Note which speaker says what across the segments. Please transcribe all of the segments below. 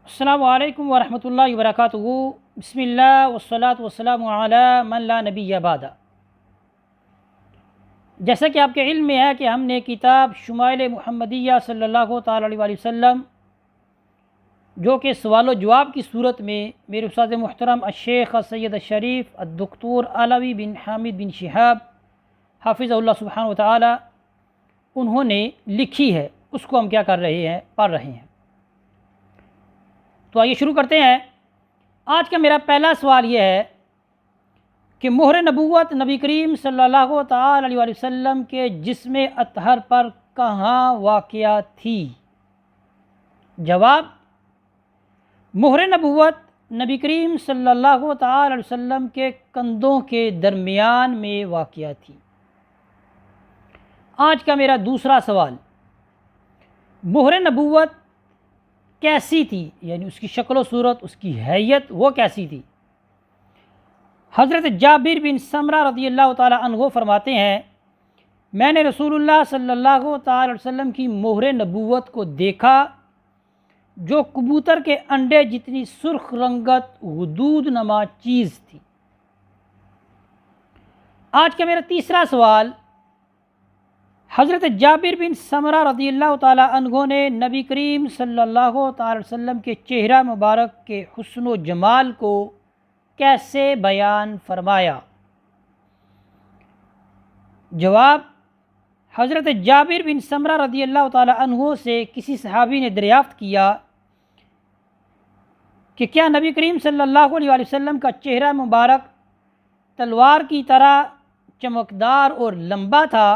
Speaker 1: السلام علیکم ورحمۃ اللہ وبرکاتہ۔ بسم اللہ والصلاۃ والسلام علی من لا نبی بعد۔ جیسا کہ آپ کے علم میں ہے کہ ہم نے کتاب شمائل محمدیہ صلی اللہ تعالی علیہ وسلم، جو کہ سوال و جواب کی صورت میں میرے استاد محترم الشیخ سید الشریف الدکتور علوی بن حامد بن شہاب حافظ اللہ سبحانہ وتعالی انہوں نے لکھی ہے، اس کو ہم کیا کر رہے ہیں، پڑھ رہے ہیں۔ تو آئیے شروع کرتے ہیں۔ آج کا میرا پہلا سوال یہ ہے کہ مہر نبوت نبی کریم صلی اللہ تعالی علیہ وسلم کے جسم اطہر پر کہاں واقع تھی؟ جواب: مہر نبوت نبی کریم صلی اللہ تعالی علیہ وسلم کے کندھوں کے درمیان میں واقع تھی۔ آج کا میرا دوسرا سوال: مہر نبوت کیسی تھی، یعنی اس کی شکل و صورت، اس کی حیت وہ کیسی تھی؟ حضرت جابر بن سمرہ رضی اللہ تعالی عنہ فرماتے ہیں، میں نے رسول اللہ صلی اللہ تعالی علیہ وسلم کی مہر نبوت کو دیکھا جو کبوتر کے انڈے جتنی سرخ رنگت غدود نما چیز تھی۔ آج کا میرا تیسرا سوال: حضرت جابر بن سمرہ رضی اللہ تعالی عنہ نے نبی کریم صلی اللہ تعالی وسلم کے چہرہ مبارک کے حسن و جمال کو کیسے بیان فرمایا؟ جواب: حضرت جابر بن سمرہ رضی اللہ تعالی عنہ سے کسی صحابی نے دریافت کیا کہ کیا نبی کریم صلی اللہ علیہ وسلم کا چہرہ مبارک تلوار کی طرح چمکدار اور لمبا تھا؟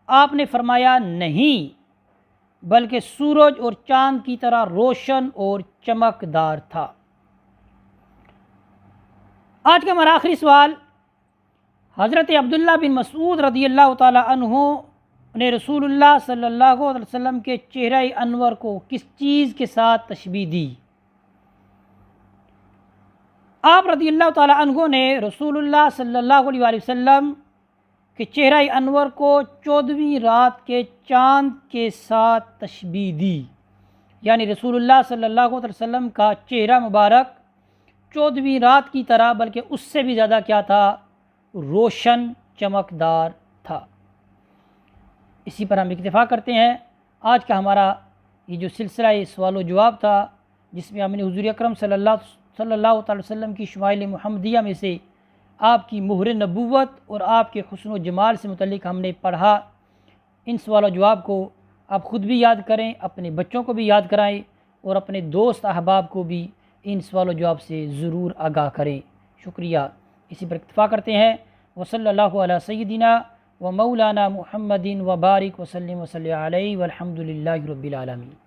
Speaker 1: آپ نے فرمایا نہیں، بلکہ سورج اور چاند کی طرح روشن اور چمکدار تھا۔ آج کا ہمارا آخری سوال: حضرت عبداللہ بن مسعود رضی اللہ تعالی عنہ نے رسول اللہ صلی اللہ علیہ وسلم کے چہرہ انور کو کس چیز کے ساتھ تشبیہ دی؟ آپ رضی اللہ تعالی عنہ نے رسول اللہ صلی اللہ علیہ وسلم کہ چہرہ انور کو 14ویں رات کے چاند کے ساتھ تشبیہ دی، یعنی رسول اللہ صلی اللہ علیہ وسلم کا چہرہ مبارک 14ویں رات کی طرح بلکہ اس سے بھی زیادہ کیا تھا، روشن چمکدار تھا۔ اسی پر ہم اکتفا کرتے ہیں۔ آج کا ہمارا یہ جو سلسلہ سوال و جواب تھا، جس میں ہم نے حضور اکرم صلی اللہ تعالی وسلم کی شمائل محمدیہ میں سے آپ کی مہر نبوت اور آپ کے حسن و جمال سے متعلق ہم نے پڑھا، ان سوال و جواب کو آپ خود بھی یاد کریں، اپنے بچوں کو بھی یاد کرائیں اور اپنے دوست احباب کو بھی ان سوال و جواب سے ضرور آگاہ کریں۔ شکریہ۔ اسی پر اکتفا کرتے ہیں۔ وصلی اللہ علی سیدنا و مولانا محمد و بارک وسلم علیہ والحمد للہ رب العالمین۔